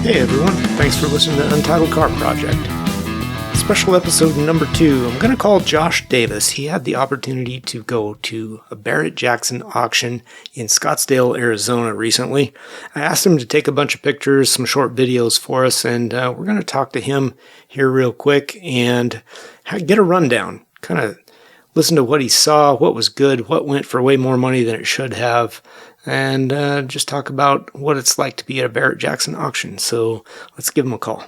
Hey everyone, thanks for listening to Untitled Car Project. Special episode number 2. I'm going to call Josh Davis. He had the opportunity to go to a Barrett Jackson auction in Scottsdale, Arizona recently. I asked him to take a bunch of pictures, some short videos for us, and we're going to talk to him here real quick and get a rundown. Kind of listen to what he saw, what was good, what went for way more money than it should have, and just talk about what it's like to be at a Barrett Jackson auction. So let's give him a call.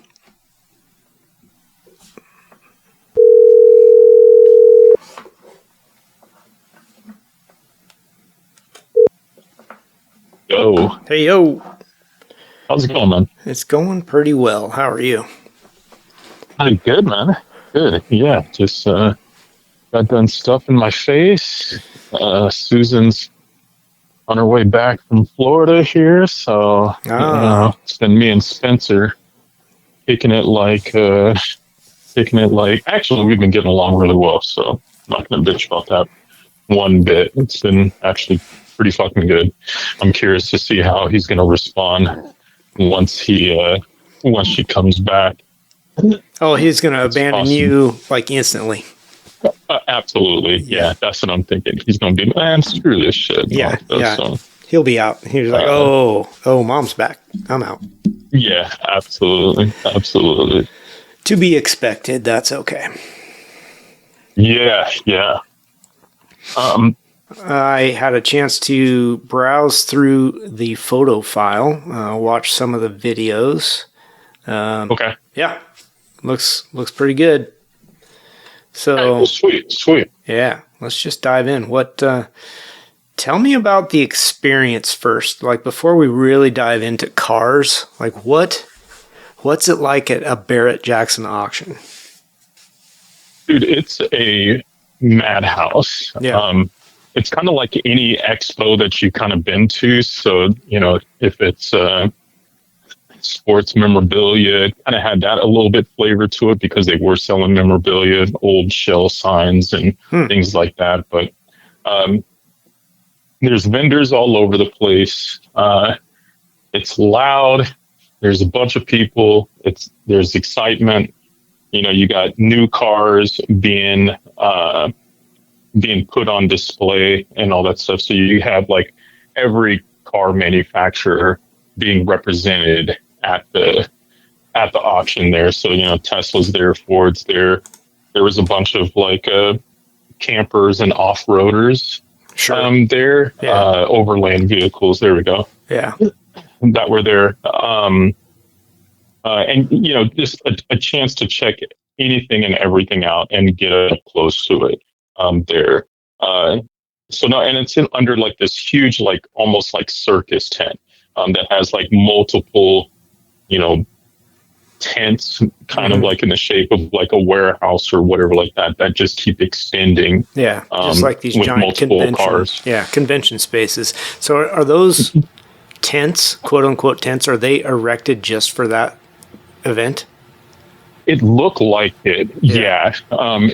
Yo. Hey, yo. How's it going, man? It's going pretty well. How are you? I'm good, man. Good. Yeah, just got done stuffing my face. Susan's on her way back from Florida here, so it's been me and Spencer kicking it like. Actually, we've been getting along really well, so I'm not gonna bitch about that one bit. It's been actually pretty fucking good. I'm curious to see how he's gonna respond once she comes back. Oh, he's gonna abandon you like instantly. Absolutely, yeah. That's what I'm thinking. He's gonna be, man, screw this shit. Yeah. So, he'll be out. He's like, oh, mom's back. I'm out. Yeah, absolutely. To be expected. That's okay. Yeah. I had a chance to browse through the photo file, watch some of the videos. Okay. Yeah, looks pretty good. So well, sweet. Yeah, let's just dive in. Tell me about the experience first. Like before we really dive into cars, like what's it like at a Barrett Jackson auction? Dude, it's a madhouse. Yeah. It's kind of like any expo that you've kind of been to. So, if it's sports memorabilia, it kind of had that a little bit flavor to it because they were selling memorabilia, old shell signs and things like that. But there's vendors all over the place. It's loud. There's a bunch of people. There's excitement. You got new cars being put on display and all that stuff. So you have like every car manufacturer being represented at the auction there. So, Tesla's there, Ford's there. There was a bunch of like campers and off-roaders there, overland vehicles. There we go. Yeah. That were there. And, just a chance to check anything and everything out and get up close to it there. So no, and it's under like this huge, like almost like circus tent that has like multiple, tents kind of like in the shape of like a warehouse or whatever like that just keep extending. Yeah, just like these giant convention spaces. So are those tents, quote unquote tents, are they erected just for that event? It looked like it, yeah.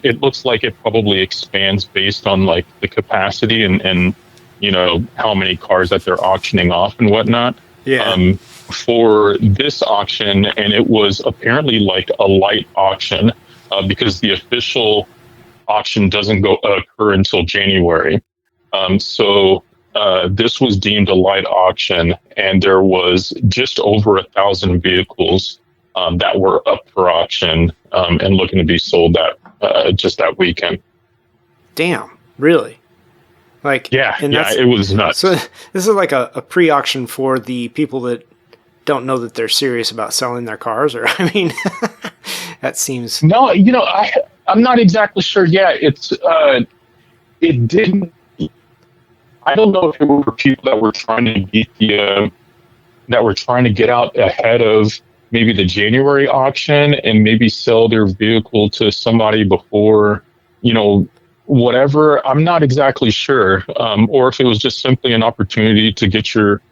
It looks like it probably expands based on like the capacity and how many cars that they're auctioning off and whatnot. Yeah. For this auction, and it was apparently like a light auction because the official auction doesn't occur until January. So this was deemed a light auction, and there was just over 1,000 vehicles that were up for auction and looking to be sold just that weekend. Damn, really? Like, yeah, it was nuts. So this is like a pre-auction for the people that don't know that they're serious about selling their cars, or I mean, that seems. No, I'm not exactly sure. Yeah, it didn't. I don't know if it were people that were trying to get out ahead of maybe the January auction and maybe sell their vehicle to somebody before, whatever. I'm not exactly sure. Or if it was just simply an opportunity to get your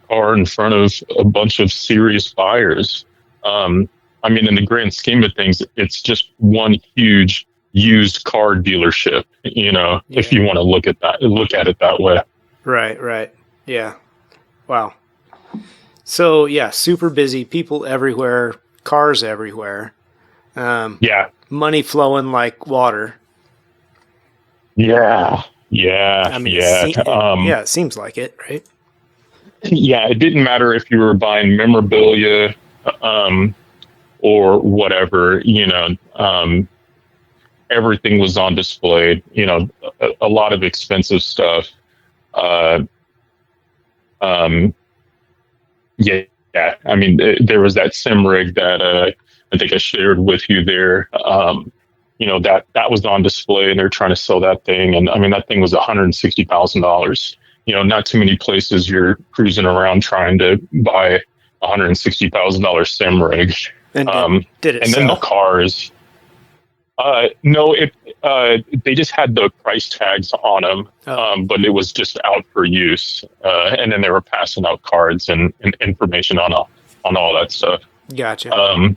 car in front of a bunch of serious buyers. I mean, in the grand scheme of things, it's just one huge used car dealership, if you want to look at it that way. Right. Yeah. Wow. So yeah, super busy, people everywhere, cars everywhere, Yeah. money flowing like water. Yeah. Yeah. I mean, Yeah. it seems like it, right? Yeah. It didn't matter if you were buying memorabilia, um, or whatever, everything was on display, a lot of expensive stuff. Uh, um, yeah. Yeah. I mean, there was that sim rig that, I think I shared with you there. That was on display and they're trying to sell that thing. And I mean, that thing was $160,000. Not too many places you're cruising around trying to buy $160,000 sim rig. And did it And then the sell? cars. No, they just had the price tags on them, Oh, but it was just out for use. And then they were passing out cards and information on all that stuff. gotcha.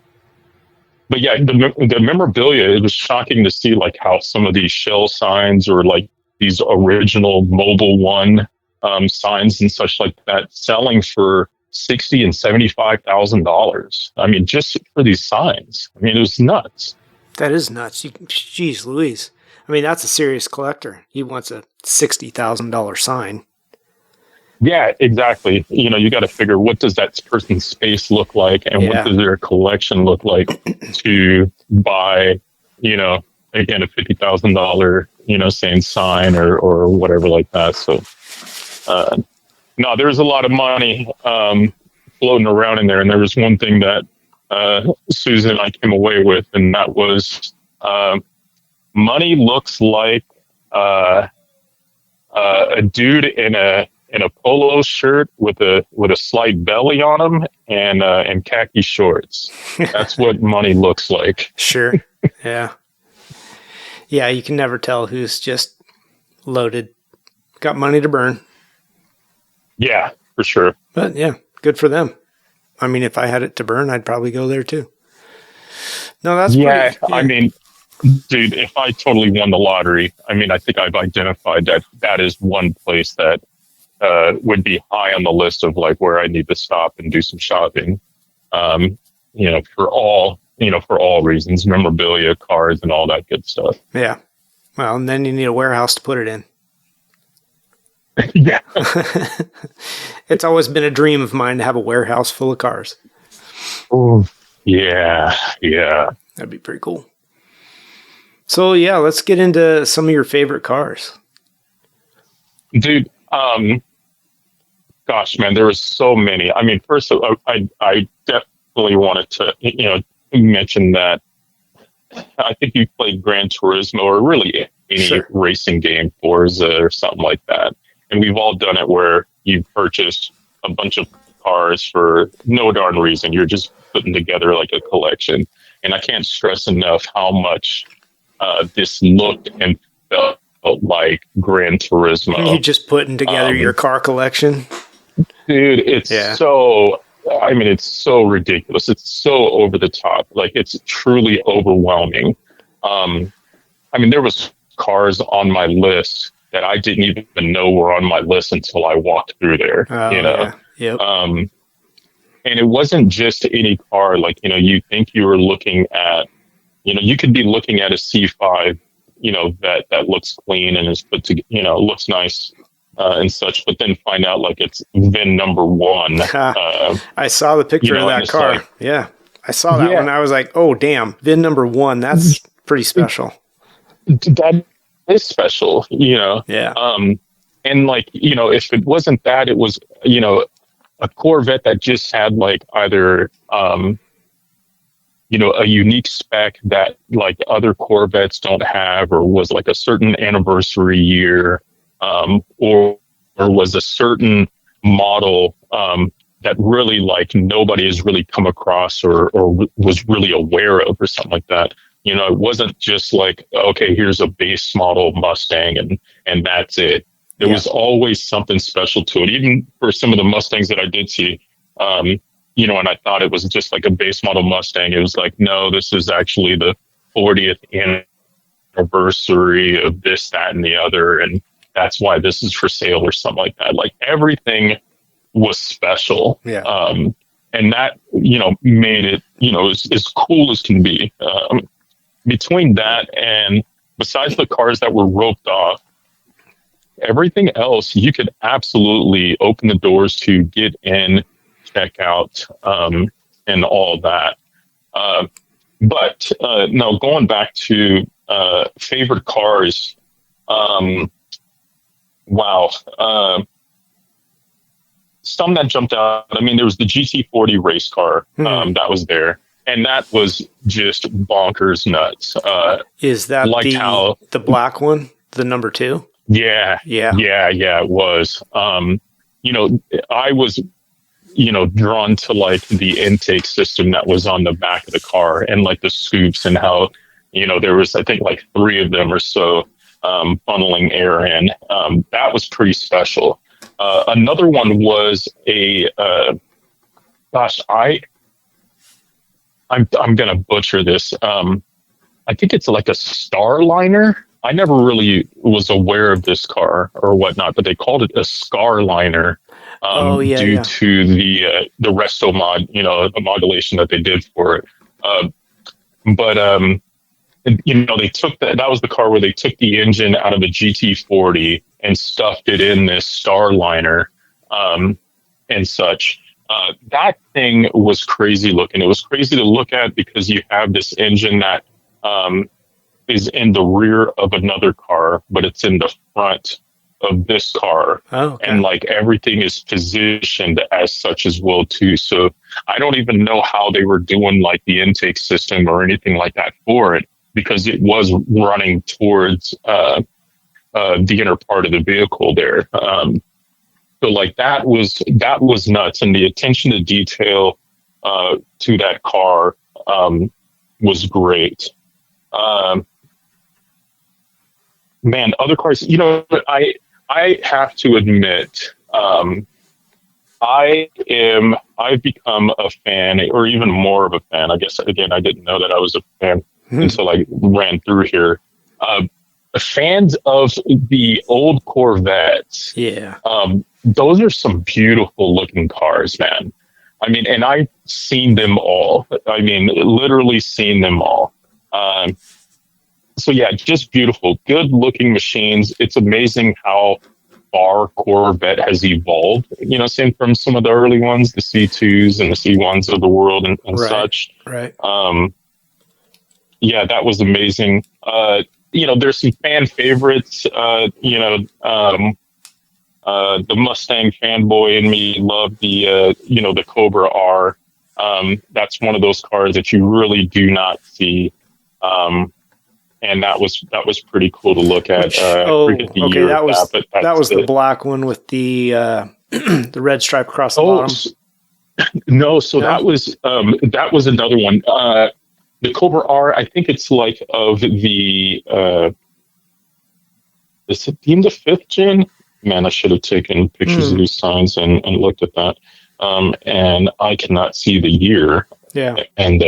But yeah, the memorabilia, it was shocking to see like how some of these shell signs or like these original Mobile One signs and such like that selling for $60,000 and $75,000. I mean, just for these signs. I mean, it was nuts. That is nuts. Jeez Louise. I mean, that's a serious collector. He wants a $60,000 sign. Yeah, exactly. You got to figure, what does that person's space look like, and what does their collection look like to buy, again, a $50,000, saying sign or whatever like that. So, no, there's a lot of money floating around in there, and there was one thing that Susan and I came away with, and that was money looks like a dude in a polo shirt with a slight belly on him and khaki shorts. That's what money looks like. Sure. Yeah. Yeah, you can never tell who's just loaded, got money to burn. Yeah, for sure. But yeah, good for them. I mean, if I had it to burn, I'd probably go there too. No, that's pretty, yeah. I mean, dude, if I totally won the lottery, I mean, I think I've identified that is one place that would be high on the list of like where I need to stop and do some shopping. For all reasons, memorabilia, cars, and all that good stuff. Yeah. Well, and then you need a warehouse to put it in. Yeah. It's always been a dream of mine to have a warehouse full of cars. Oh, yeah. Yeah. That'd be pretty cool. So yeah, let's get into some of your favorite cars. Dude, gosh, man, there was so many. I mean, first, I definitely wanted to, mention that I think you played Gran Turismo or really any racing game, Forza or something like that. And we've all done it where you purchased a bunch of cars for no darn reason. You're just putting together like a collection. And I can't stress enough how much this looked and felt like Gran Turismo. You just putting together your car collection? Dude, it's so, I mean, it's so ridiculous. It's so over the top. Like, it's truly overwhelming. I mean, there was cars on my list that I didn't even know were on my list until I walked through there, Yeah. Yep. And it wasn't just any car. Like, you think you were looking at, you could be looking at a C5, that looks clean and is put to, looks nice and such, but then find out like it's VIN number 1. I saw the picture of that car. Like, yeah. I saw that one. I was like, oh, damn, VIN number 1. That's pretty special. That is special, Yeah. And like, if it wasn't that, it was, a Corvette that just had like either, a unique spec that like other Corvettes don't have, or was like a certain anniversary year, or was a certain model that really like nobody has really come across or was really aware of or something like that. It wasn't just like, okay, here's a base model Mustang and that's it. There was always something special to it. Even for some of the Mustangs that I did see, and I thought it was just like a base model Mustang. It was like, no, this is actually the 40th anniversary of this, that, and the other. And that's why this is for sale or something like that. Like everything was special. Yeah. And that, made it, as cool as can be. Between that and besides the cars that were roped off, everything else you could absolutely open the doors to get in, check out, and all that. But no, going back to favorite cars, wow. Some that jumped out. I mean, there was the GT40 race car that was there, and that was just bonkers nuts. Is that the black one, the number 2? Yeah, it was. I was, drawn to like the intake system that was on the back of the car and like the scoops and how, there was, I think, like 3 of them or so funneling air in. That was pretty special. Another one was I'm gonna butcher this. I think it's like a Starliner. I never really was aware of this car or whatnot, but they called it a Scarliner due to the resto mod, the modulation that they did for it. They took that was the car where they took the engine out of a GT40 and stuffed it in this Starliner and such. That thing was crazy looking. It was crazy to look at because you have this engine that is in the rear of another car, but it's in the front of this car. Oh, okay. And like everything is positioned as such as well too. So I don't even know how they were doing like the intake system or anything like that for it, because it was running towards the inner part of the vehicle there. So like that was nuts, and the attention to detail to that car was great. Man, other cars, I have to admit, I've become a fan, or even more of a fan. I guess, again, I didn't know that I was a fan until I ran through here. Fans of the old Corvettes. Yeah. Those are some beautiful looking cars, man. I mean, and I've seen them all. I mean, literally seen them all. So yeah, just beautiful, good looking machines. It's amazing how far Corvette has evolved, same from some of the early ones, the C2s and the C1s of the world and right, such. Right. Yeah, that was amazing. There's some fan favorites, the Mustang fanboy in me loved the Cobra R. That's one of those cars that you really do not see. And that was pretty cool to look at. That was the black one with the the red stripe across the bottom. No, so that was another one. The Cobra R, I think it's like of the is it deemed the 5th gen? Man, I should have taken pictures of these signs and looked at that. And I cannot see the year. Yeah, and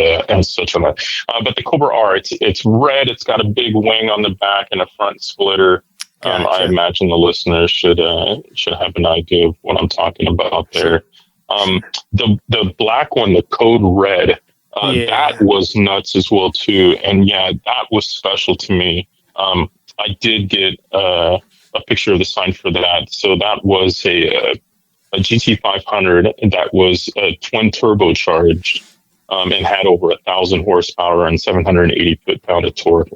such on that. But the Cobra R, it's red. It's got a big wing on the back and a front splitter. Gotcha. I imagine the listeners should have an idea of what I'm talking about there. The black one, the Code Red, that was nuts as well too. And yeah, that was special to me. I did get a picture of the sign for that. So that was a GT500 that was twin turbocharged. And had over 1,000 horsepower and 780 foot-pound of torque.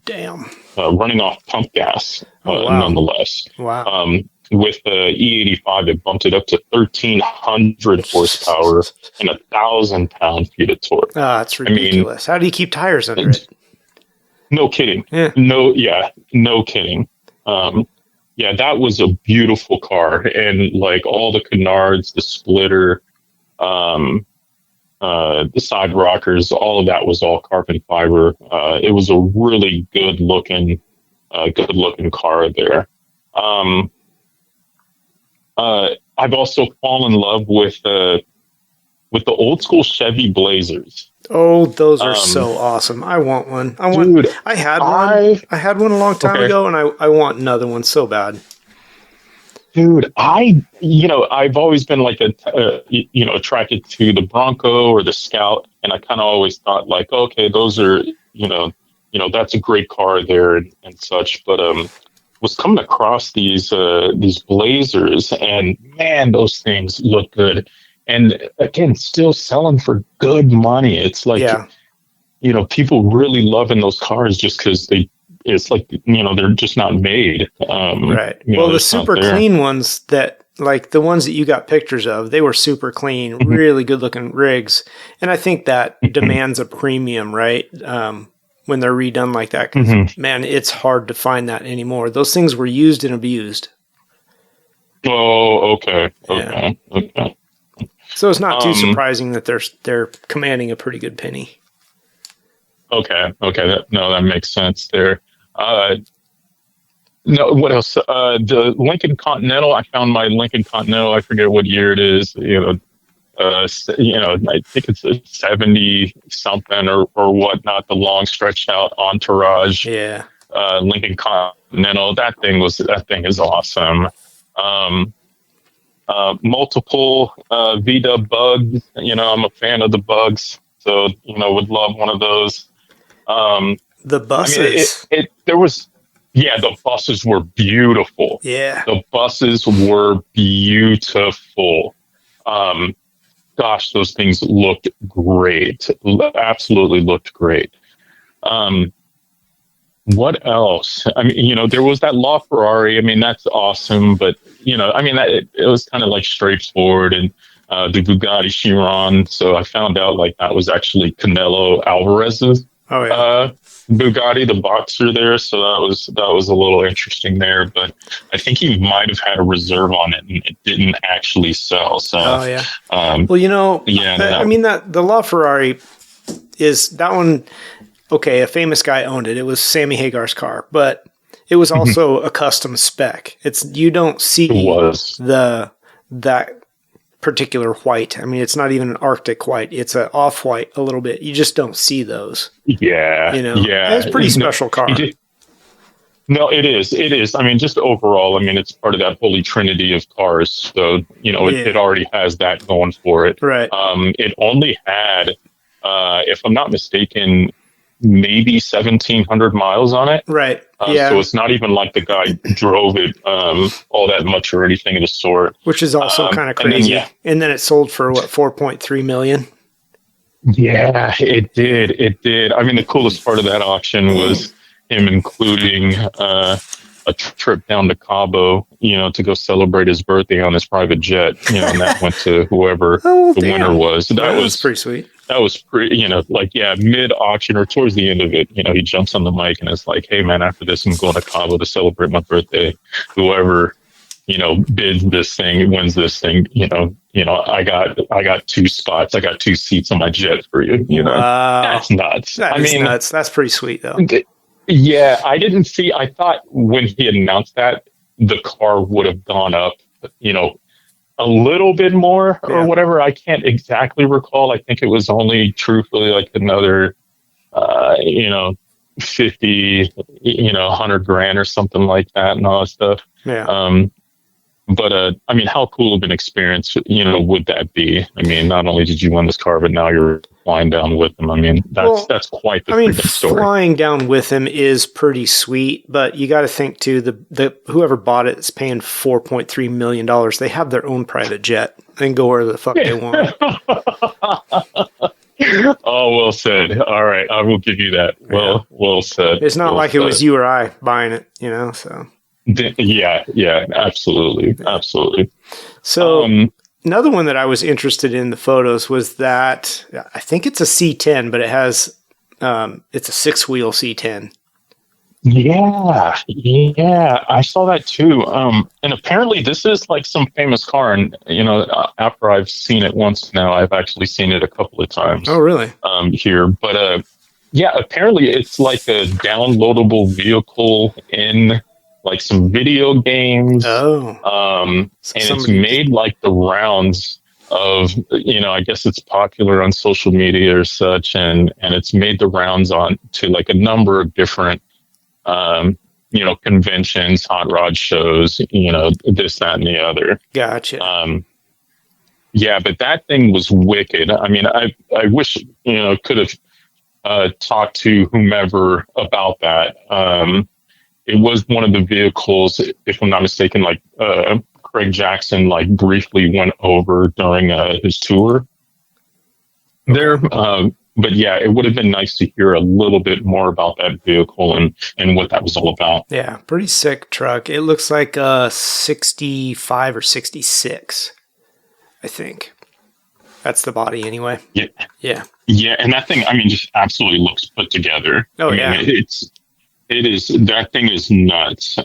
Damn. Running off pump gas, nonetheless. Wow. With the E85, it bumped it up to 1,300 horsepower and 1,000 pound-feet of torque. Ah, that's ridiculous. How do you keep tires under it? No kidding. Yeah. No kidding. Yeah, that was a beautiful car, and like all the canards, the splitter, the side rockers, all of that was all carbon fiber. It was a really good looking car there. I've also fallen in love with the old school Chevy Blazers. Oh, those are so awesome! I want one. I had one. I had one a long time ago, and I want another one so bad. Dude, I've always been like attracted to the Bronco or the Scout, and I kind of always thought like, okay, those are, that's a great car there and such. But was coming across these Blazers, and man, those things look good. And again, still selling for good money. It's like, Yeah. People really loving those cars just because it's like, they're just not made. Right. Well, the super clean ones that, like the ones that you got pictures of, they were super clean, really good looking rigs. And I think that demands a premium, right? When they're redone like that, because man, it's hard to find that anymore. Those things were used and abused. Oh, okay. Yeah. Okay. So it's not too surprising that they're commanding a pretty good penny. Okay. That makes sense there. No, what else? The Lincoln Continental. I found my Lincoln Continental. I forget what year it is. I think it's a 70 something or whatnot. The long stretched out Entourage. Yeah. Lincoln Continental. That thing is awesome. Multiple VW bugs. I'm a fan of the bugs, so would love one of those. The buses. The buses were beautiful. Yeah. The buses were beautiful. Gosh, those things looked great. Absolutely looked great. What else? I mean, there was that LaFerrari. I mean, that's awesome, but it was kind of like straightforward, and the Bugatti Chiron. So I found out like that was actually Canelo Alvarez's Bugatti, the boxer there. So that was a little interesting there, but I think he might have had a reserve on it and it didn't actually sell. So, well, I mean that the LaFerrari is that one. Okay, a famous guy owned it. It was Sammy Hagar's car, but it was also a custom spec. You don't see that particular white. I mean, it's not even an Arctic white. It's an off-white a little bit. You just don't see those. Yeah. Yeah. It's a pretty special car. No, it is. It is. I mean, just overall, I mean, it's part of that holy trinity of cars. So, it already has that going for it. Right. It only had, if I'm not mistaken, maybe 1,700 miles on it. Right. So it's not even like the guy drove it all that much or anything of the sort. Which is also kind of crazy. And then it sold for what, 4.3 million? Yeah, it did. It did. I mean, the coolest part of that auction was him including a trip down to Cabo, to go celebrate his birthday on his private jet, and that went to whoever the winner was. That was pretty sweet. That was pretty, mid auction or towards the end of it, he jumps on the mic and it's like, hey man, after this, I'm going to Cabo to celebrate my birthday. Whoever, bids this thing, wins this thing, I got 2 spots. I got 2 seats on my jet for you. Wow. That's nuts. That is nuts. That's pretty sweet though. Yeah. I thought when he announced that the car would have gone up, a little bit more or whatever. I can't exactly recall. I think it was only truthfully like another, 50, 100 grand or something like that and all that stuff. Yeah. But I mean, how cool of an experience, would that be? I mean, not only did you win this car, but now you're flying down with him. I mean, that's quite the freaking story. Flying down with him is pretty sweet, but you got to think too, the whoever bought it is paying $4.3 million. They have their own private jet and go where the fuck they want. Oh, well said. All right. I will give you that. Well said. It's not like it was you or I buying it, so. Yeah, absolutely. So another one that I was interested in the photos was that I think it's a C10, but it has it's a 6-wheel C10. Yeah, I saw that too. And apparently this is like some famous car, and after I've seen it once now, I've actually seen it a couple of times. Oh, really? Here, but apparently it's like a downloadable vehicle in like some video games. And it's made like the rounds of, I guess it's popular on social media or such. And it's made the rounds on to like a number of different, conventions, hot rod shows, this, that, and the other. Gotcha. Yeah, but that thing was wicked. I mean, I wish, could have talked to whomever about that. It was one of the vehicles, if I'm not mistaken, like Craig Jackson, like briefly went over during his tour there. But yeah, it would have been nice to hear a little bit more about that vehicle and what that was all about. Yeah, pretty sick truck. It looks like a 65 or 66, I think. That's the body anyway. Yeah. Yeah. Yeah, and that thing, I mean, just absolutely looks put together. Oh, I mean, that thing is nuts.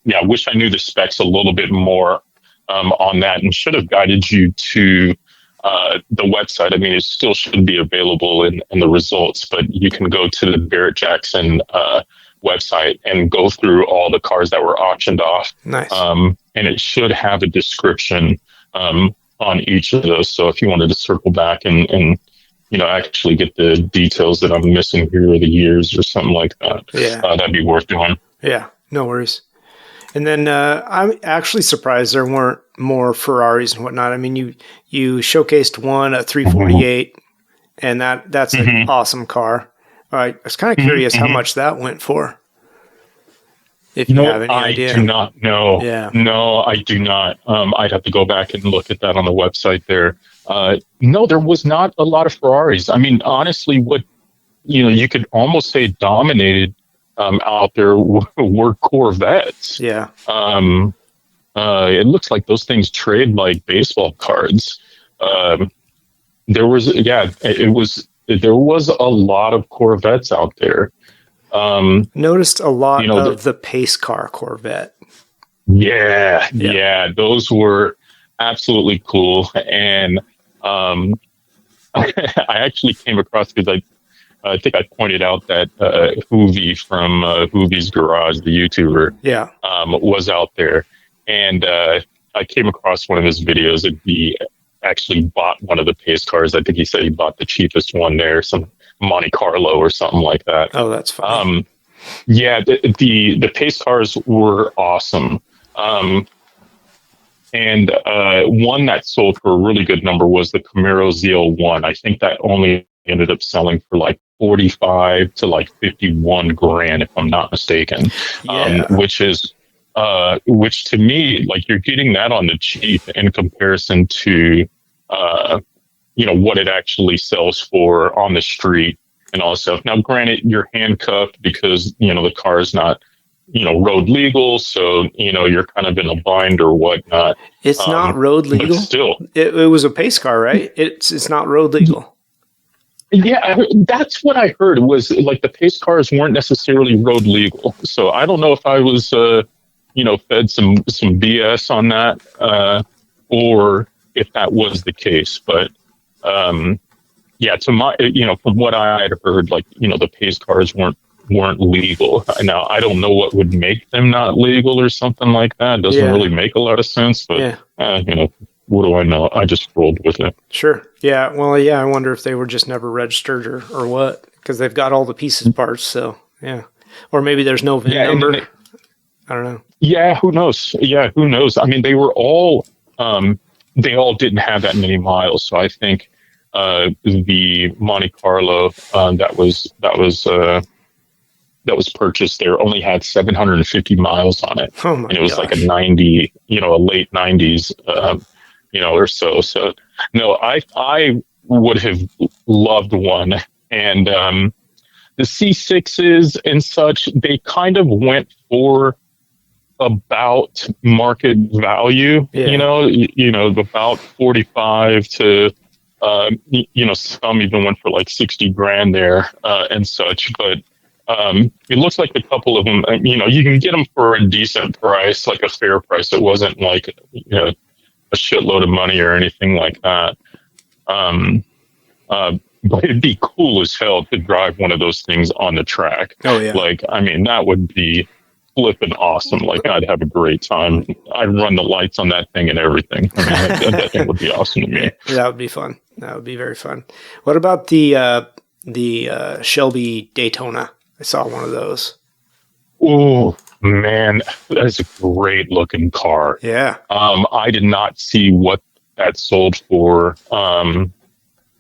Yeah, I wish I knew the specs a little bit more on that, and should have guided you to the website. I mean, it still should be available in the results, but you can go to the Barrett Jackson website and go through all the cars that were auctioned off. Nice. And it should have a description on each of those. So if you wanted to circle back and actually get the details that I'm missing here, or the years or something like that, that'd be worth doing. Yeah, no worries. And then I'm actually surprised there weren't more Ferraris and whatnot. I mean, you showcased one, a 348, and that's an awesome car. I was kind of curious how much that went for. If you have any idea. I do not know. Yeah. No, I do not. I'd have to go back and look at that on the website there. No, there was not a lot of Ferraris. I mean, honestly, what you could almost say dominated out there were Corvettes. Yeah. It looks like those things trade like baseball cards. There was a lot of Corvettes out there. Noticed a lot of the pace car Corvette. Yeah, those were absolutely cool. And I actually came across, because I think I pointed out that Hoovy from Hoovy's Garage, the YouTuber, was out there. And I came across one of his videos, and he actually bought one of the pace cars. I think he said he bought the cheapest one there, some Monte Carlo or something like that. Oh, that's fun. Yeah, the pace cars were awesome. And one that sold for a really good number was the Camaro ZL1. I think that only ended up selling for like 45 to like 51 grand, if I'm not mistaken. Which to me, like, you're getting that on the cheap in comparison to what it actually sells for on the street and all that stuff. Now, granted, you're handcuffed because the car is not road legal, so you're kind of in a bind or whatnot. It's not road legal. Still, it was a pace car, right? It's not road legal. Yeah, that's what I heard, was like the pace cars weren't necessarily road legal. So I don't know if I was fed some BS on that, or if that was the case. But yeah, to my from what I had heard, like the pace cars weren't legal. Now I don't know what would make them not legal or something like that. It doesn't really make a lot of sense. But what do I know? I just rolled with it. Sure. Yeah. Well, yeah. I wonder if they were just never registered or what, because they've got all the pieces parts. So yeah, or maybe there's no VIN number. I don't know. Yeah. Who knows? I mean, they were all they all didn't have that many miles. So I think the Monte Carlo that was purchased there only had 750 miles on it. Oh my and it was gosh. like a 90, a late 90s, or so. So no, I would have loved one. And the C6s and such, they kind of went for about market value, about 45 to, some even went for like 60 grand there and such. But it looks like a couple of them, you can get them for a decent price, like a fair price. It wasn't like, a shitload of money or anything like that. But it'd be cool as hell to drive one of those things on the track. Oh yeah. Like, I mean, that would be flipping awesome. Like, I'd have a great time. I'd run the lights on that thing and everything. I mean, that thing would be awesome to me. That would be fun. That would be very fun. What about the Shelby Daytona? I saw one of those. Oh man, that's a great looking car. Yeah. I did not see what that sold for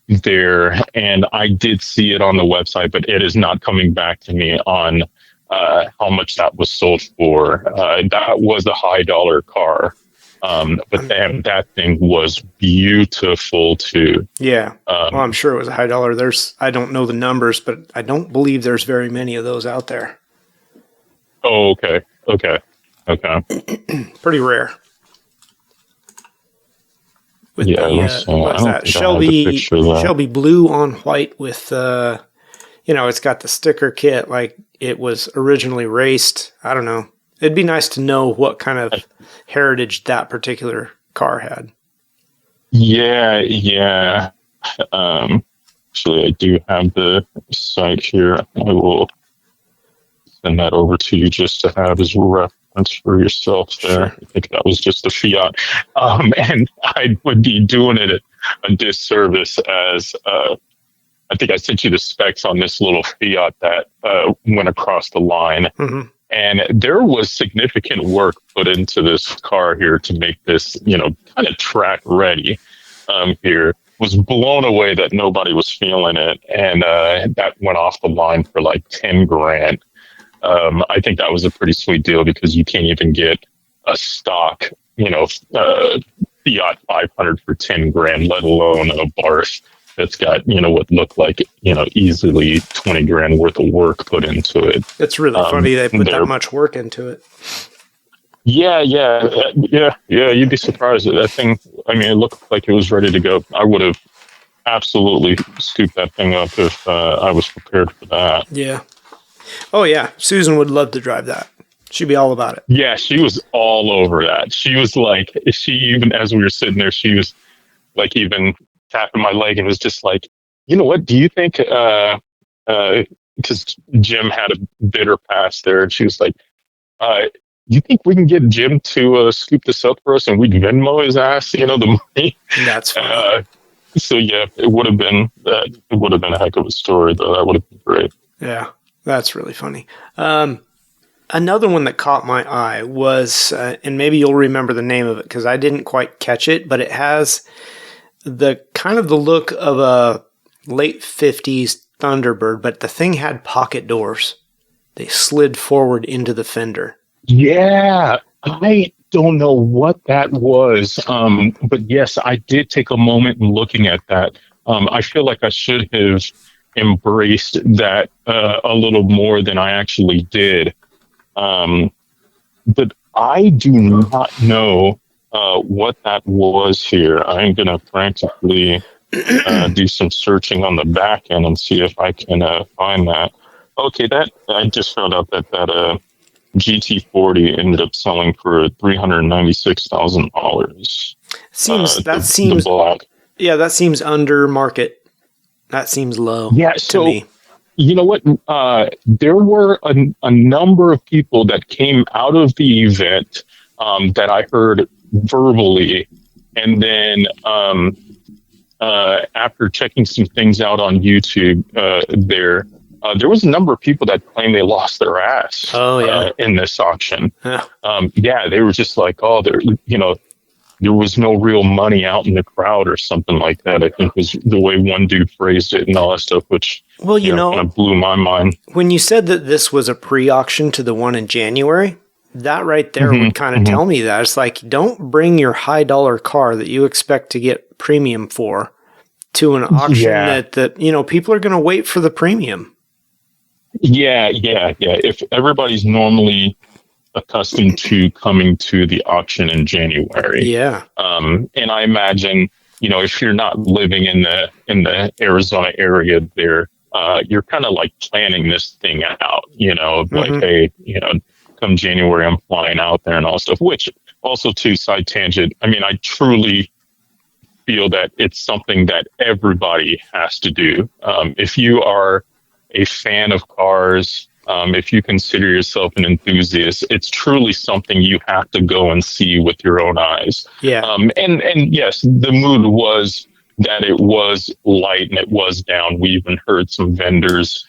there, and I did see it on the website, but it is not coming back to me on how much that was sold for. That was a high dollar car, but then that thing was beautiful too. Yeah. Well, I'm sure it was a high dollar. I don't know the numbers, but I don't believe there's very many of those out there. Oh, okay. Pretty rare. With Yeah, what's that? Shelby blue on white with, it's got the sticker kit like it was originally raced. I don't know. It'd be nice to know what kind of heritage that particular car had. Yeah. Actually, I do have the site here. I will send that over to you just to have as reference for yourself there. Sure. I think that was just the Fiat. And I would be doing it a disservice as I think I sent you the specs on this little Fiat that went across the line. Mm-hmm. And there was significant work put into this car here to make this, kind of track ready here. Was blown away that nobody was feeling it. And that went off the line for like 10 grand. I think that was a pretty sweet deal because you can't even get a stock, Fiat 500 for 10 grand, let alone a Barth that's got, what looked like, easily 20 grand worth of work put into it. It's really funny they put that much work into it. Yeah. You'd be surprised at that thing. I mean, it looked like it was ready to go. I would have absolutely scooped that thing up if I was prepared for that. Yeah. Oh, yeah. Susan would love to drive that. She'd be all about it. Yeah, she was all over that. She was like, even as we were sitting there, she was like even tapping my leg and was just like, you know what, do you think, because Jim had a bitter past there, and she was like, you think we can get Jim to scoop this up for us and we'd Venmo his ass, the money? That's funny. So yeah, it would have been a heck of a story, though. That would have been great. Yeah. That's really funny. Another one that caught my eye was, and maybe you'll remember the name of it because I didn't quite catch it, but it has the kind of the look of a late 50s Thunderbird, but the thing had pocket doors. They slid forward into the fender. Yeah, I don't know what that was, but yes, I did take a moment in looking at that. I feel like I should have embraced that a little more than I actually did. But I do not know what that was here. I'm going to frantically do some searching on the back end and see if I can find that. Okay, I just found out that GT40 ended up selling for $396,000. That seems that seems under market. That seems low. Yeah, to me. You know what? There were a number of people that came out of the event that I heard verbally, and then after checking some things out on YouTube, there was a number of people that claimed they lost their ass. Oh, yeah. In this auction. Yeah. They were just like, there was no real money out in the crowd or something like that, I think was the way one dude phrased it and all that stuff, which kind of blew my mind. When you said that this was a pre-auction to the one in January, that right there would kind of tell me that. It's like, don't bring your high dollar car that you expect to get premium for to an auction that people are going to wait for the premium. Yeah. If everybody's normally accustomed to coming to the auction in January. Yeah. And I imagine, if you're not living in the Arizona area there, you're kind of like planning this thing out, like, hey, come January, I'm flying out there and all stuff, which also to side tangent. I mean, I truly feel that it's something that everybody has to do. If you are a fan of cars, if you consider yourself an enthusiast, it's truly something you have to go and see with your own eyes. Yeah. And yes, the mood was that it was light and it was down. We even heard some vendors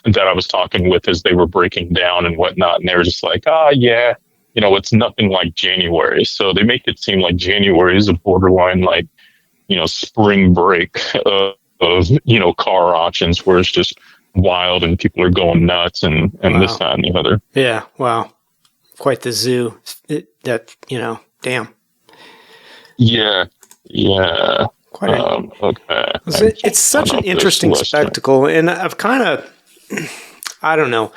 that I was talking with as they were breaking down and whatnot, and they were just like, yeah, it's nothing like January. So they make it seem like January is a borderline like, spring break of car auctions where it's just wild and people are going nuts and Wow. this, that, and the other. Yeah. Wow. Quite the zoo. Damn. Yeah. Yeah. Okay. It's such an interesting spectacle, and I've kind of, I don't know,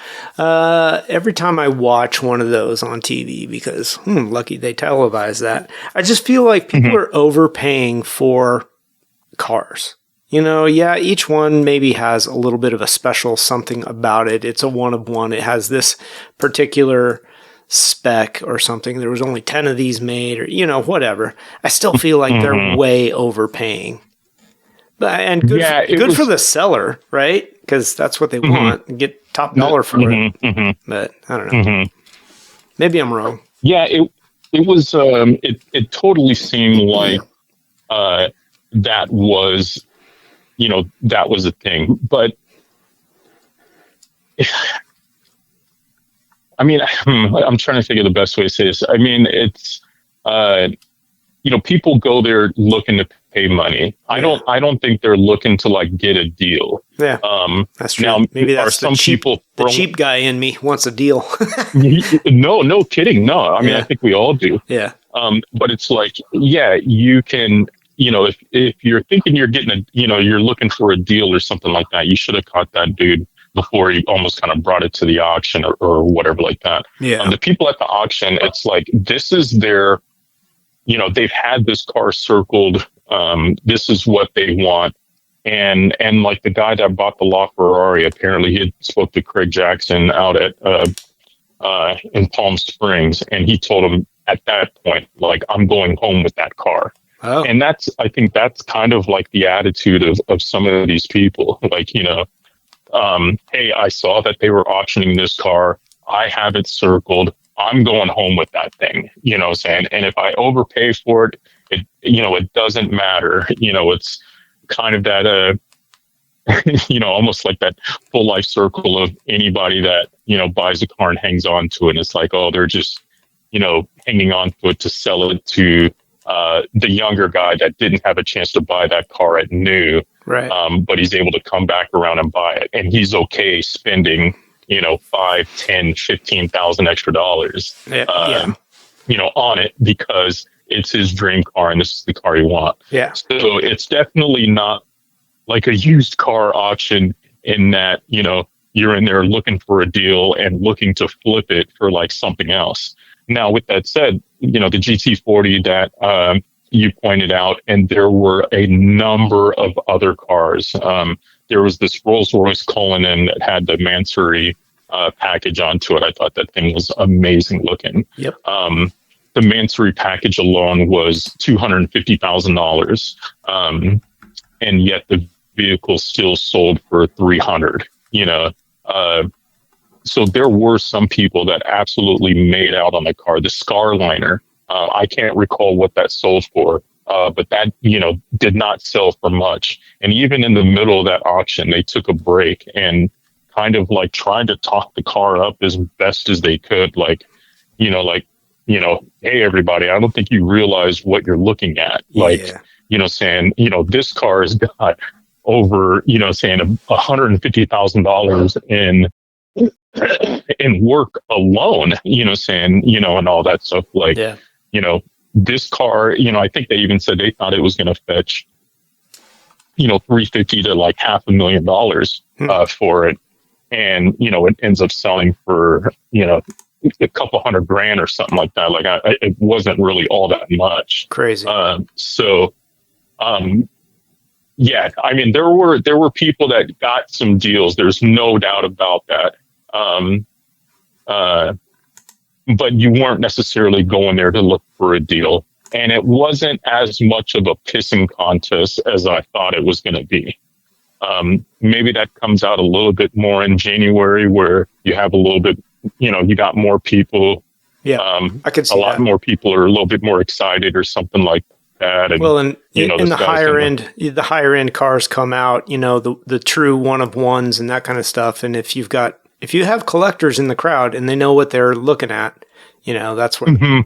every time I watch one of those on TV, because lucky they televise that, I just feel like people are overpaying for cars. Yeah, each one maybe has a little bit of a special something about it. It's a one of one. It has this particular spec or something. There was only 10 of these made, or whatever. I still feel like they're way overpaying. And good for the seller, right? Because that's what they want. Get top dollar for it. But I don't know. Maybe I'm wrong. Yeah, it was. It totally seemed like that was, that was a thing. But I mean, I'm trying to think of the best way to say this. I mean, it's people go there looking to pay money. Yeah. I don't think they're looking to like get a deal. Yeah, that's true. Now, maybe that's the cheap guy in me wants a deal. No kidding. No, I mean, I think we all do. Yeah. But it's like, yeah, you can, if you're thinking you're getting you're looking for a deal or something like that, you should have caught that dude before he almost kind of brought it to the auction or whatever like that. Yeah. The people at the auction, it's like, this is their, they've had this car circled. This is what they want. And like the guy that bought the LaFerrari, apparently he had spoke to Craig Jackson out at, in Palm Springs. And he told him at that point, like, I'm going home with that car. Oh. And I think that's kind of like the attitude of some of these people. Like, hey, I saw that they were auctioning this car. I have it circled. I'm going home with that thing, what I'm saying? And if I overpay for it, it doesn't matter. It's kind of that, almost like that full life circle of anybody that, buys a car and hangs on to it. And it's like, oh, they're just, hanging on to it to sell it to the younger guy that didn't have a chance to buy that car at new. Right. But he's able to come back around and buy it. And he's okay spending, $5,000, $10,000, $15,000 extra dollars, on it because it's his dream car and this is the car he wants. Yeah. So it's definitely not like a used car auction in that, you're in there looking for a deal and looking to flip it for like something else. Now, with that said, the GT40 that you pointed out, and there were a number of other cars. There was this Rolls-Royce Cullinan that had the Mansory package onto it. I thought that thing was amazing looking. Yep. The Mansory package alone was $250,000, and yet the vehicle still sold for $300,000. So there were some people that absolutely made out on the car. The Scarliner, I can't recall what that sold for. But that, did not sell for much. And even in the middle of that auction, they took a break and kind of like tried to talk the car up as best as they could. Like, hey, everybody, I don't think you realize what you're looking at. Like, saying, this car has got over, saying $150,000 in work alone, saying, and all that stuff. Like, this car, I think they even said they thought it was going to fetch, $350,000 to like $500,000 for it. And, it ends up selling for, a couple $100,000 or something like that. Like it wasn't really all that much. Crazy. Yeah, I mean, there were people that got some deals. There's no doubt about that. But you weren't necessarily going there to look for a deal. And it wasn't as much of a pissing contest as I thought it was going to be. Maybe that comes out a little bit more in January where you have a little bit, you got more people. Yeah, I could see a lot more people are a little bit more excited or something like bad. And, Well, and you know, in this guy's gonna, the higher end cars come out, you know, the true one of ones and that kind of stuff. And if you have collectors in the crowd and they know what they're looking at, you know, that's where,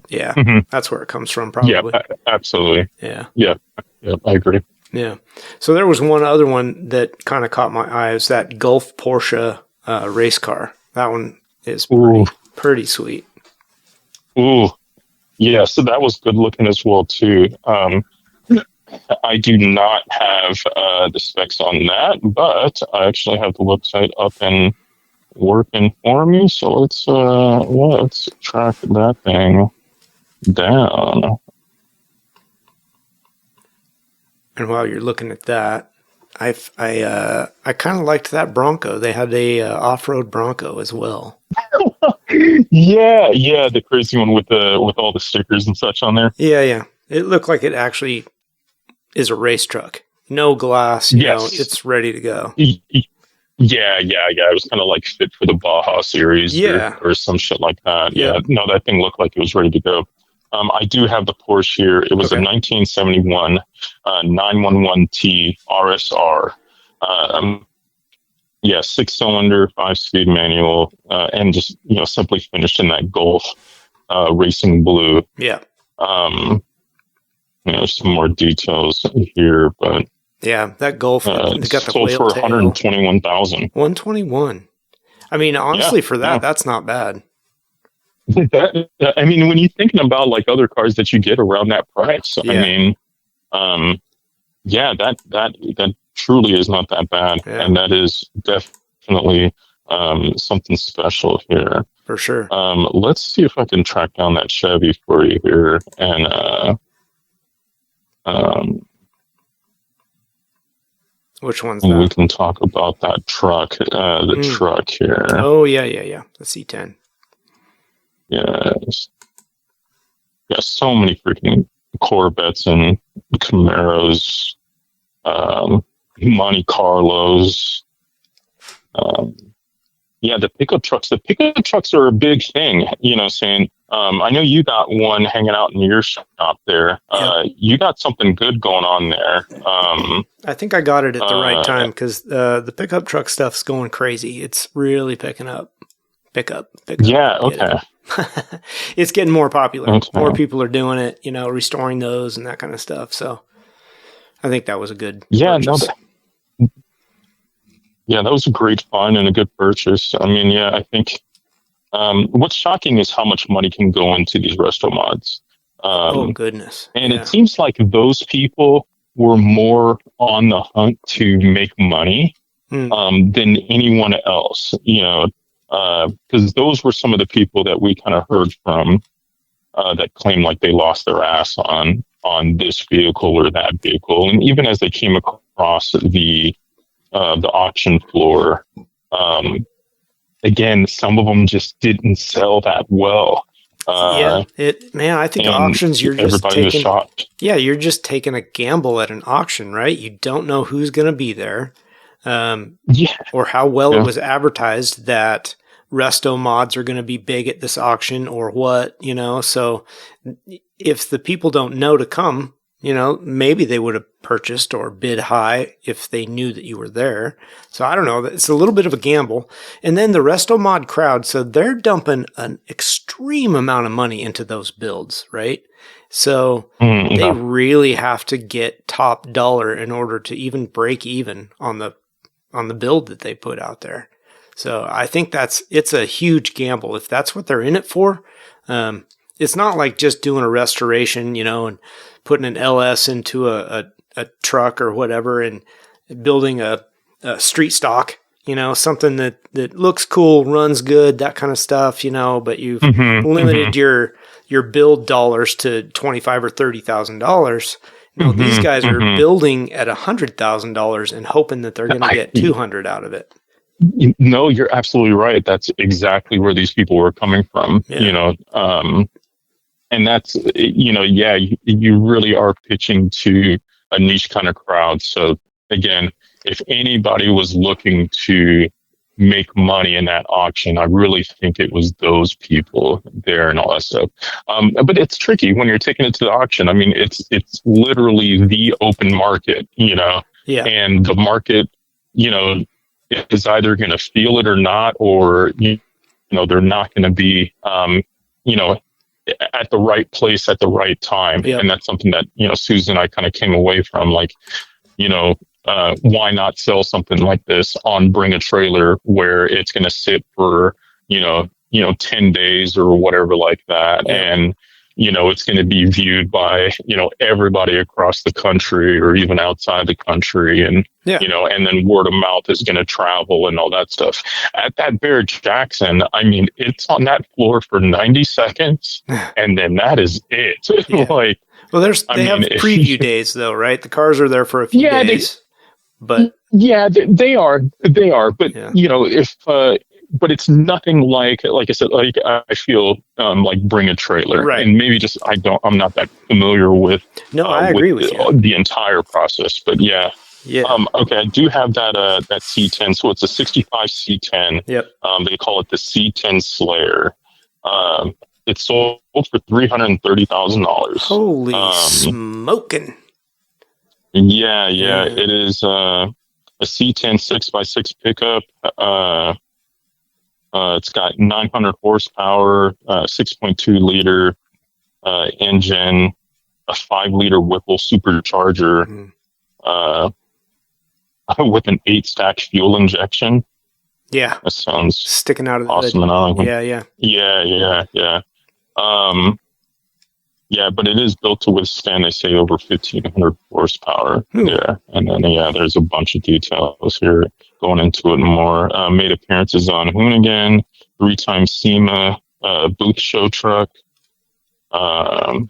that's where it comes from, yeah, probably. absolutely. Yeah. Yeah. Yeah. I agree. Yeah. So there was one other one that kind of caught my eye. It was that Gulf Porsche race car. That one is pretty sweet. Ooh. Yeah. So that was good looking as well, too. I do not have the specs on that, but I actually have the website up and working for me. So let's track that thing down. And while you're looking at that, I kind of liked that Bronco. They had a off-road Bronco as well. Yeah, the crazy one with all the stickers and such on there. Yeah. It looked like it actually is a race truck. No glass, you know, it's ready to go. Yeah. It was kind of like fit for the Baja series or some shit like that. Yeah. No, that thing looked like it was ready to go. I do have the Porsche here. It was a 1971 911T RSR. 6-cylinder, 5-speed manual, and just, you know, simply finished in that Gulf racing blue. Yeah. You know, some more details here, but yeah, that Gulf got the sold for $121,000. 121. I mean, honestly, for that, that's not bad. I mean, when you're thinking about like other cars that you get around that price, I mean, that truly is not that bad, and that is definitely something special here for sure. Let's see if I can track down that Chevy for you here, and which one's that? We can talk about that truck, truck here. Oh yeah, the C10. Yes. Yeah, so many freaking Corvettes and Camaros, Monte Carlos. The pickup trucks. The pickup trucks are a big thing, you know, saying, I know you got one hanging out in your shop there. You got something good going on there. I think I got it at the right time because the pickup truck stuff's going crazy. It's really picking up. Pickup. Yeah, okay. It's getting more popular. Okay. More people are doing it, you know, restoring those and that kind of stuff. So I think that was a good purchase. That was a great find and a good purchase. I mean, I think what's shocking is how much money can go into these resto mods. Oh, goodness. And it seems like those people were more on the hunt to make money than anyone else, you know, because those were some of the people that we kind of heard from that claimed like they lost their ass on this vehicle or that vehicle. And even as they came across the auction floor, again, some of them just didn't sell that well. I think auctions, you're just taking a gamble at an auction, right? You don't know who's going to be there, or how well it was advertised that resto mods are going to be big at this auction or what, you know. So if the people don't know to come, you know, maybe they would have purchased or bid high if they knew that you were there. So I don't know. It's a little bit of a gamble. And then the resto mod crowd, so they're dumping an extreme amount of money into those builds, right? So they really have to get top dollar in order to even break even on the build that they put out there. So I think it's a huge gamble. If that's what they're in it for, it's not like just doing a restoration, you know, and putting an LS into a truck or whatever and building a street stock, you know, something that looks cool, runs good, that kind of stuff, you know, but you've limited your build dollars to $25,000 or $30,000. You know, these guys are building at $100,000 and hoping that they're going to get 200 out of it. No, you're absolutely right. That's exactly where these people were coming from, you know, and that's, you know, you really are pitching to a niche kind of crowd. So again, if anybody was looking to make money in that auction. I really think it was those people there and all that stuff. But it's tricky when you're taking it to the auction. I mean, it's literally the open market, Yeah. and the market, is either going to feel it or not, or, they're not going to be, at the right place at the right time. Yep. And that's something that, Susan and I kind of came away from, like, why not sell something like this on Bring a Trailer, where it's going to sit for, 10 days or whatever like that. Yeah. And, it's going to be viewed by, everybody across the country or even outside the country. And, and then word of mouth is going to travel and all that stuff. At that Barrett Jackson, I mean, it's on that floor for 90 seconds and then that is it. Yeah. Like, well, they have preview days though, right? The cars are there for a few days. But they are. But but it's nothing like I said, like I feel like Bring a Trailer, right? And maybe just I'm not that familiar with. No, I agree with you. The entire process, but yeah. Okay, I do have that C10. So it's a 65 C10. Yep. They call it the C10 Slayer. It's sold for $330,000. Holy smoking! Yeah. It is a C10 6x6 pickup. It's got 900 horsepower, 6.2 liter engine, a 5-liter Whipple supercharger, with an 8-stack fuel injection. Yeah, that sounds sticking out of the awesome. hood. Yeah. Yeah, but it is built to withstand, they say, over 1,500 horsepower. Yeah, and then there's a bunch of details here going into it more. Made appearances on Hoonigan, 3-time SEMA, booth show truck. It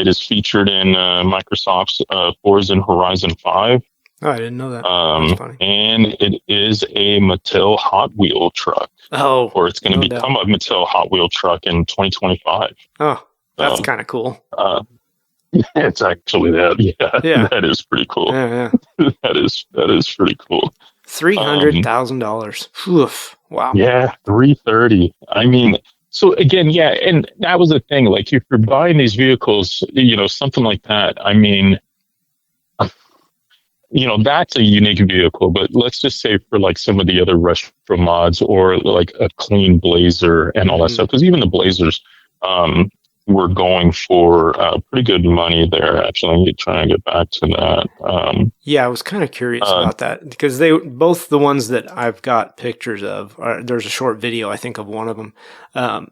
is featured in Microsoft's Forza Horizon 5. Oh, I didn't know that. That's funny. And it is a Mattel Hot Wheel truck. Oh, or it's going to become a Mattel Hot Wheel truck in 2025. Oh. That's kind of cool. It's actually that. Yeah. That is pretty cool. Yeah. that is pretty cool. $300,000. Wow. Yeah, 330. I mean, so again, and that was the thing. Like, if you're buying these vehicles, something like that. I mean, that's a unique vehicle. But let's just say for like some of the other retro mods or like a clean Blazer and all that stuff, because even the Blazers, we're going for pretty good money there. Actually, I'm trying to get back to that. I was kind of curious about that because both the ones that I've got pictures of. There's a short video, I think, of one of them. Man,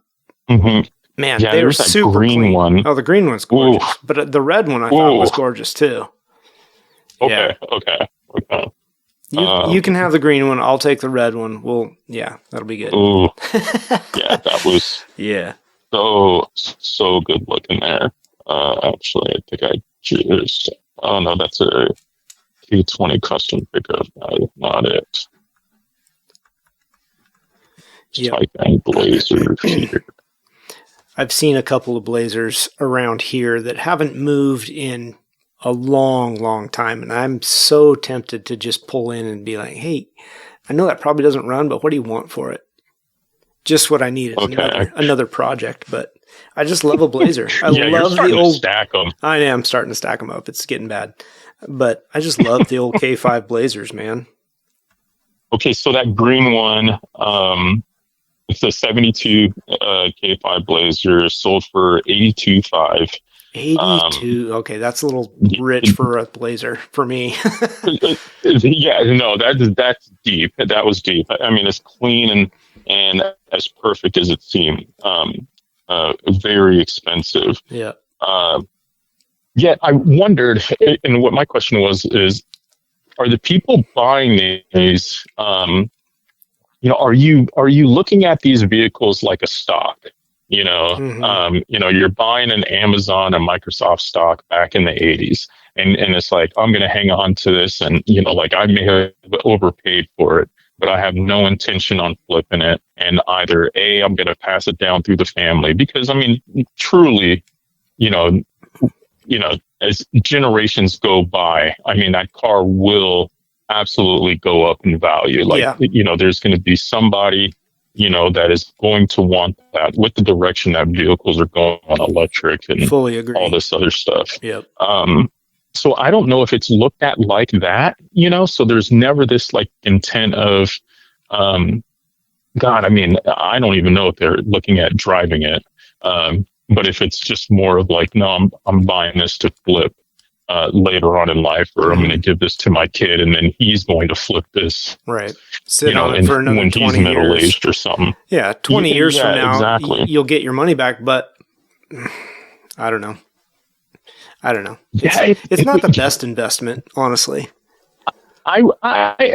they were super green clean. One. Oh, the green one's gorgeous, but the red one I thought was gorgeous too. Okay. You can have the green one. I'll take the red one. That'll be good. Ooh, that was so good looking there. Actually, I think I just. Oh no, that's a T20 custom pickup. Not it. Type in Blazer here. I've seen a couple of Blazers around here that haven't moved in a long, long time, and I'm so tempted to just pull in and be like, "Hey, I know that probably doesn't run, but what do you want for it?" Just what I need is another project, but I just love a Blazer. I love the old stack them. I am starting to stack them up. It's getting bad, but I just love the old K5 Blazers, man. Okay, so that green one, it's a 72 K5 Blazer, sold for $82,500. 82. Okay, that's a little rich for a Blazer for me. That's deep. That was deep. I mean, it's clean and as perfect as it seemed. Very expensive. Yeah. Yet I wondered, and what my question is, are the people buying these? Are you looking at these vehicles like a stock? You're buying an Amazon and Microsoft stock back in the 80s, and it's like, I'm going to hang on to this, and I may have overpaid for it, but I have no intention on flipping it. And either I'm going to pass it down through the family, because I mean, truly, as generations go by, I mean, that car will absolutely go up in value. Like, Yeah. there's going to be somebody, that is going to want that with the direction that vehicles are going on electric and Fully agree. all this other stuff. Yep. So I don't know if it's looked at like that, so there's never this like intent of, God, I mean, I don't even know if they're looking at driving it. But if it's just more of like, no, I'm buying this to flip later on in life, or I'm going to give this to my kid, and then he's going to flip this. Right. Sit on it for another 20 years. When he's middle-aged or something. Yeah, 20 years from now, exactly. You'll get your money back, but I don't know. It's not the best investment, honestly. I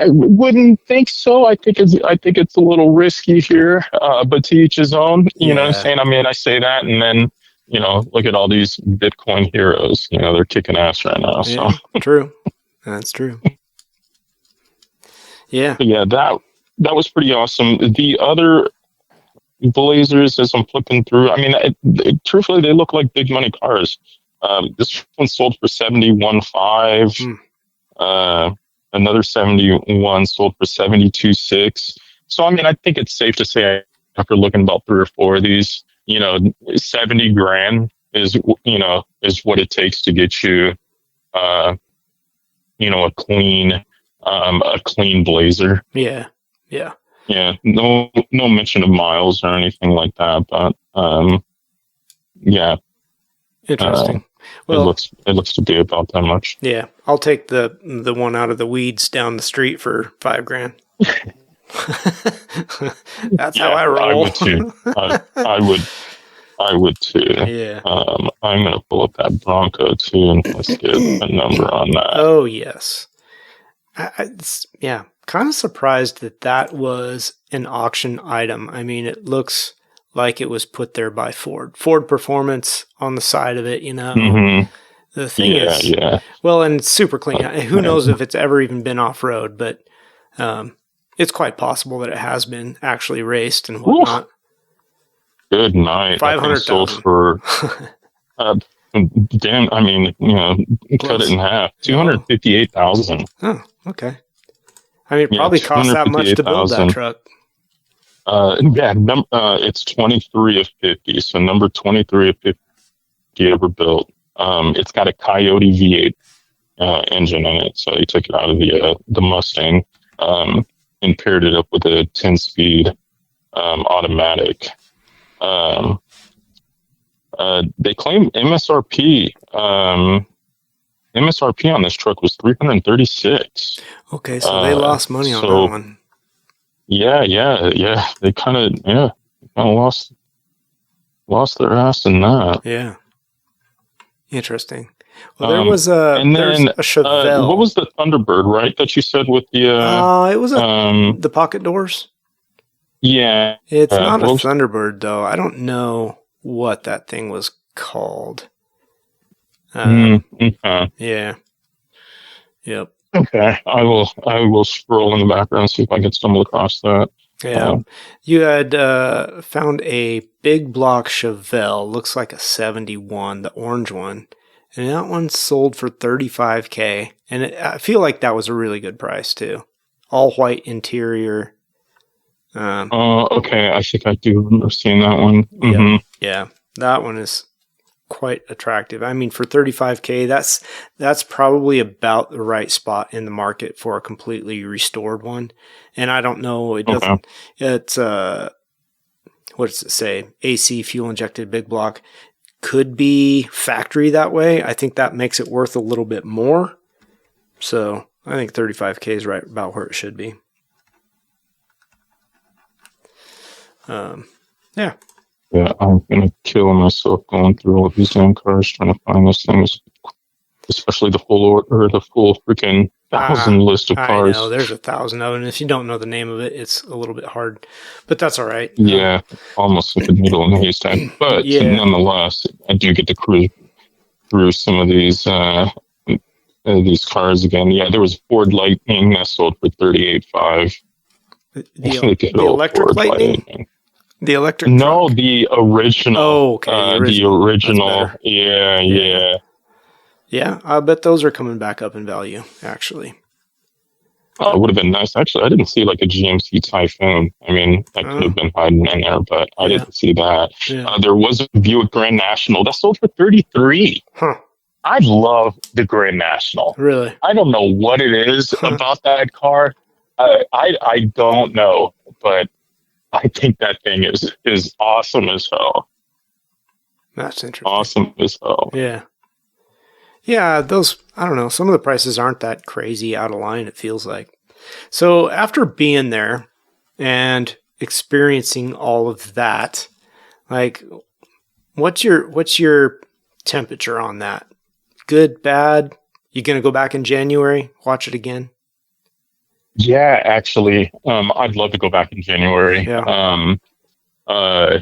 wouldn't think so. I think it's a little risky here, but to each his own. You know what I'm saying? I mean, I say that, and then look at all these Bitcoin heroes. They're kicking ass right now. So true, that's true. Yeah, but yeah. That was pretty awesome. The other Blazers, as I'm flipping through, I mean, truthfully, they look like big money cars. This one sold for $71,500. Another 71 sold for 72,600. So, I mean, I think it's safe to say after looking about 3 or 4 of these, $70,000 is what it takes to get you, a clean Blazer. Yeah. Yeah. No mention of miles or anything like that, but, yeah. Interesting. Well, it looks to be about that much. Yeah, I'll take the one out of the weeds down the street for $5,000. That's how I roll. I would too. I would too. Yeah. I'm gonna pull up that Bronco too, and let's get a number on that. Oh yes. Kind of surprised that was an auction item. I mean, it looks like it was put there by Ford. Ford Performance on the side of it, Mm-hmm. The thing is, well, and it's super clean. Who knows if it's ever even been off-road, but it's quite possible that it has been actually raced and whatnot. Good night. 500,000 sold for, damn, I mean, cut it in half. 258,000. Oh, okay. I mean, it probably cost that much to build that truck. It's 23 of 50. So number 23 of 50 ever built. It's got a Coyote V8 engine in it. So he took it out of the Mustang and paired it up with a 10-speed automatic. They claim MSRP. MSRP on this truck was $336. Okay, so they lost money on that one. Yeah. They kind of lost their ass in that. Yeah. Interesting. Well, there was a Chevelle. What was the Thunderbird, right? That you said with the it was the pocket doors. Yeah. It's not a Thunderbird though. I don't know what that thing was called. Yeah. Yep. Okay. I will scroll in the background and see if I can stumble across that. Yeah. You had found a big block Chevelle, looks like a 71, the orange one. And that one sold for $35,000. And I feel like that was a really good price too. All white interior. Okay. I think I do remember seeing that one. Mm-hmm. Yeah. That one is quite attractive. I mean, for $35,000, that's probably about the right spot in the market for a completely restored one. And I don't know, it doesn't, it's, what does it say? AC fuel injected big block. Could be factory that way. I think that makes it worth a little bit more. So I think $35,000 is right about where it should be. Yeah. Yeah, I'm gonna kill myself going through all of these damn cars trying to find this thing, especially the full freaking 1,000 list of cars. I know there's 1,000 of them. If you don't know the name of it, it's a little bit hard, but that's all right. Yeah, almost like a needle in the haystack. But nonetheless, I do get to cruise through some of these cars again. Yeah, there was a Ford Lightning that sold for $38,500. The electric Ford Lightning. The electric No, truck? the original. Oh, okay. The original. Yeah. Yeah, I bet those are coming back up in value, actually. Oh, it would have been nice. Actually, I didn't see like a GMC Typhoon. I mean, that could have been hiding in there, but I Yeah. didn't see that. Yeah. There was a Buick Grand National that sold for 33. Huh. I love the Grand National. Really? I don't know what it is Huh. about that car. I don't know, but I think that thing is awesome as hell. That's interesting. Awesome as hell. Yeah. Yeah, those, I don't know, some of the prices aren't that crazy out of line, it feels like. So after being there and experiencing all of that, like what's your temperature on that? Good, bad? You gonna go back in January, watch it again? Yeah, actually, I'd love to go back in January. Yeah. Uh,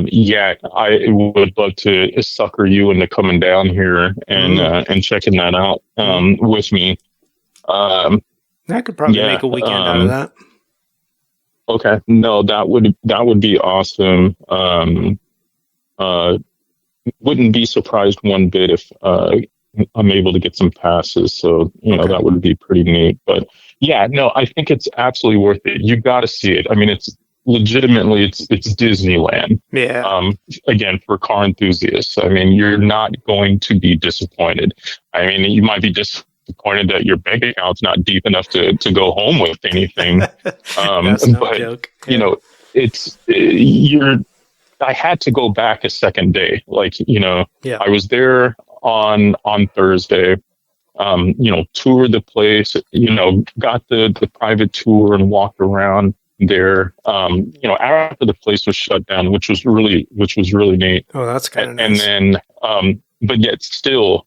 yeah, I would love to sucker you into coming down here and checking that out with me. Um, I could probably yeah. make a weekend out of that. Okay. No, that would be awesome. Uh, wouldn't be surprised one bit if I'm able to get some passes. So Okay. that would be pretty neat. But yeah, no, I think it's absolutely worth it. You got to see it. I mean, it's legitimately it's Disneyland. Yeah. Again, for car enthusiasts, I mean, you're not going to be disappointed. I mean, you might be disappointed that your bank account's not deep enough to go home with anything. That's no But joke. it's you're. I had to go back a second day. Like, Yeah. I was there on Thursday. Toured the place. Got the private tour and walked around there. After the place was shut down, which was really neat. Oh, that's kind of And nice. then, but yet still,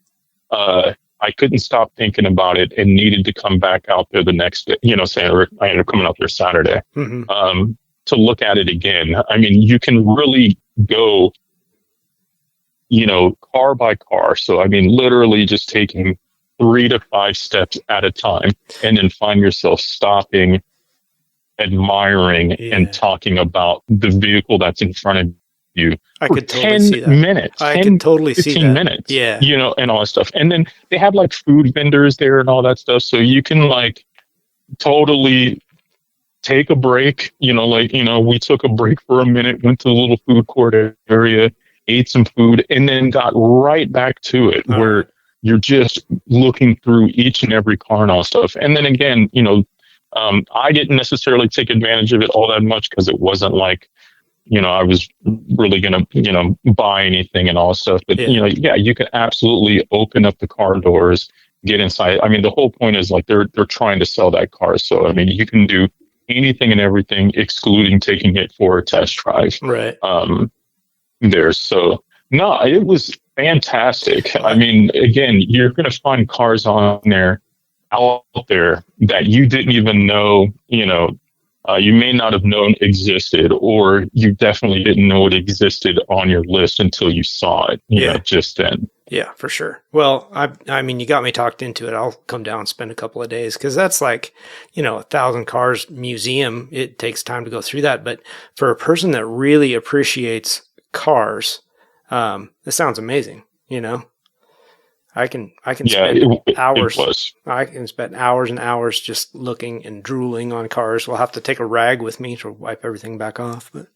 I couldn't stop thinking about it and needed to come back out there the next day. Saying I ended up coming out there Saturday. Mm-hmm. To look at it again. I mean, you can really go, car by car. So, I mean, literally just taking 3 to 5 steps at a time and then find yourself stopping, admiring, and talking about the vehicle that's in front of you. I for could totally 10 see that. minutes. I 10, could totally see 15 that. minutes. Yeah. And all that stuff. And then they have like food vendors there and all that stuff. So you can like totally take a break, we took a break for a minute, went to the little food court area, ate some food, and then got right back to it where you're just looking through each and every car and all stuff. And then again, I didn't necessarily take advantage of it all that much because it wasn't like, I was really going to, buy anything and all stuff. But, you can absolutely open up the car doors, get inside. I mean, the whole point is like they're trying to sell that car. So, I mean, you can do anything and everything, excluding taking it for a test drive. Right. There. So, no, it was fantastic. I mean, again, you're going to find cars on there, out there that you didn't even know, you may not have known existed, or you definitely didn't know it existed on your list until you saw it, just then. Yeah, for sure. Well, I mean, you got me talked into it. I'll come down and spend a couple of days because that's like, 1,000 cars museum. It takes time to go through that. But for a person that really appreciates cars, this sounds amazing. I can spend hours. It was. I can spend hours and hours just looking and drooling on cars. We'll have to take a rag with me to wipe everything back off. But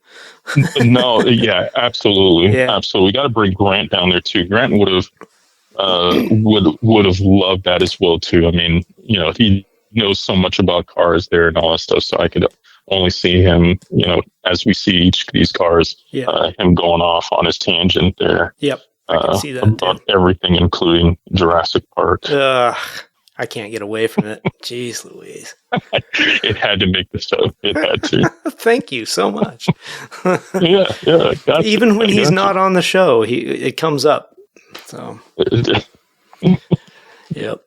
No, yeah, absolutely, Yeah. absolutely. We got to bring Grant down there too. Grant would have loved that as well too. I mean, he knows so much about cars there and all that stuff. So I could only see him, as we see each of these cars, him going off on his tangent there. Yep. I can see that about everything, including Jurassic Park. I can't get away from it. Jeez Louise. It had to make the show. It had to. Thank you so much. Yeah. Even when he's not on the show, it comes up. So, yep.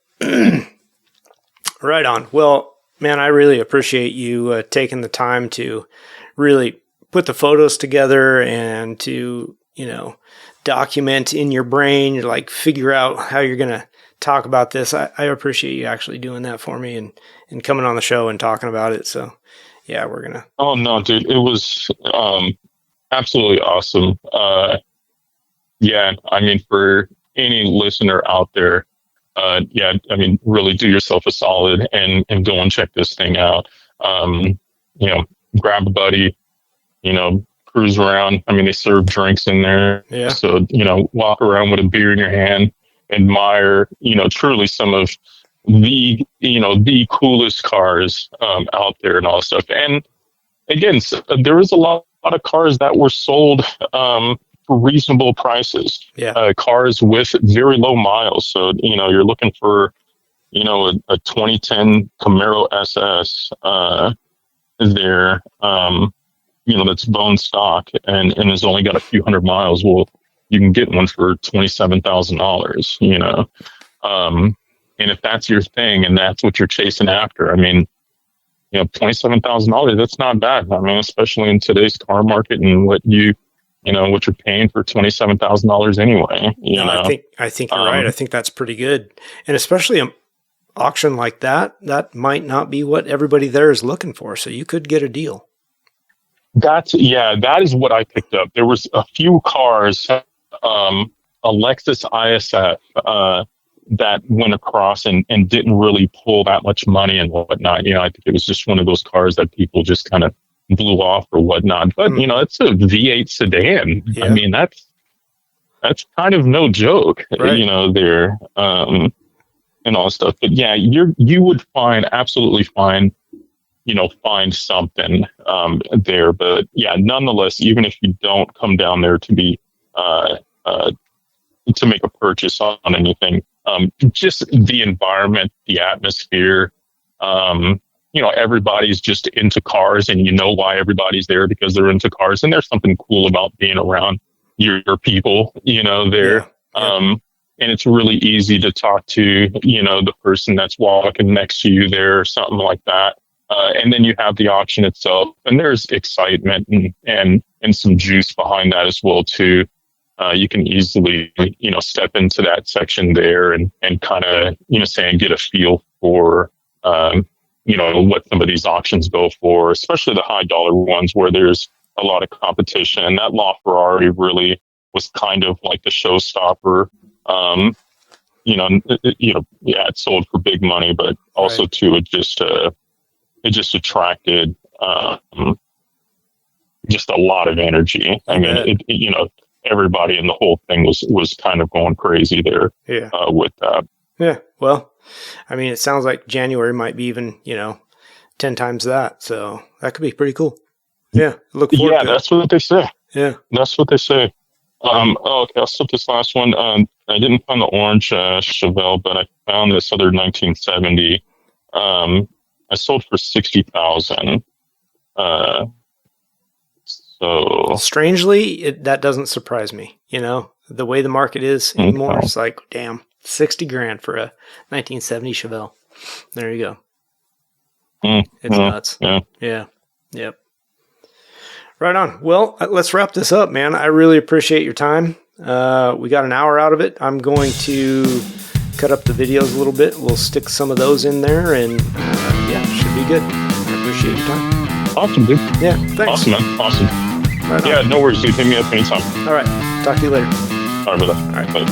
Right on. Well, man, I really appreciate you taking the time to really put the photos together and to, document in your brain, like figure out how you're going to talk about this. I appreciate you actually doing that for me and coming on the show and talking about it. So yeah, we're going to. Oh no, dude, it was, absolutely awesome. Yeah. I mean, for any listener out there, yeah, I mean, really do yourself a solid and go and check this thing out. You know, grab a buddy, cruise around. I mean, they serve drinks in there. Yeah. So, walk around with a beer in your hand, admire, truly some of the coolest cars out there and all that stuff. And again, there was a lot of cars that were sold for reasonable prices. Yeah. Cars with very low miles. So, you're looking for, a 2010 Camaro SS there, that's bone stock and has only got a few hundred miles. Well, you can get one for $27,000, and if that's your thing and that's what you're chasing after, I mean, $27,000, that's not bad. I mean, especially in today's car market and what you're paying for $27,000 anyway. I think you're right. I think that's pretty good. And especially an auction like that might not be what everybody there is looking for. So you could get a deal. That is what I picked up. There was a few cars, a Lexus ISF, that went across and didn't really pull that much money and whatnot. I think it was just one of those cars that people just kind of blew off or whatnot. But, it's a V8 sedan. Yeah. I mean, that's kind of no joke, right. There, and all that stuff. But yeah, you would absolutely find something there. But yeah, nonetheless, even if you don't come down there to be to make a purchase on anything, just the environment, the atmosphere, everybody's just into cars, and why everybody's there, because they're into cars, and there's something cool about being around your people, there. Yeah. And it's really easy to talk to, the person that's walking next to you there or something like that. And then you have the auction itself, and there's excitement and some juice behind that as well too. You can easily, step into that section there and kind of, say and get a feel for, what some of these auctions go for, especially the high dollar ones where there's a lot of competition. And that LaFerrari really was kind of like the showstopper. It sold for big money, but also too, it just attracted, just a lot of energy. I mean, everybody in the whole thing was kind of going crazy there. Yeah. With that. Yeah. Well, I mean, it sounds like January might be even, 10 times that. So that could be pretty cool. Yeah. Look forward to it. That's what they say. Yeah. That's what they say. Okay, I'll skip this last one. I didn't find the orange Chevelle, but I found this other 1970. I sold for $60,000. So strangely, that doesn't surprise me. The way the market is anymore, It's like, damn, $60,000 for a 1970 Chevelle. There you go. It's nuts. Yeah. Yep. Right on. Well, let's wrap this up, man. I really appreciate your time. We got an hour out of it. I'm going to cut up the videos a little bit. We'll stick some of those in there, and should be good. I appreciate your time. Awesome, dude. Yeah, thanks. Awesome, man. Awesome. Right no worries, dude. Hit me up anytime. All right. Talk to you later. All right, brother. All right. Bye.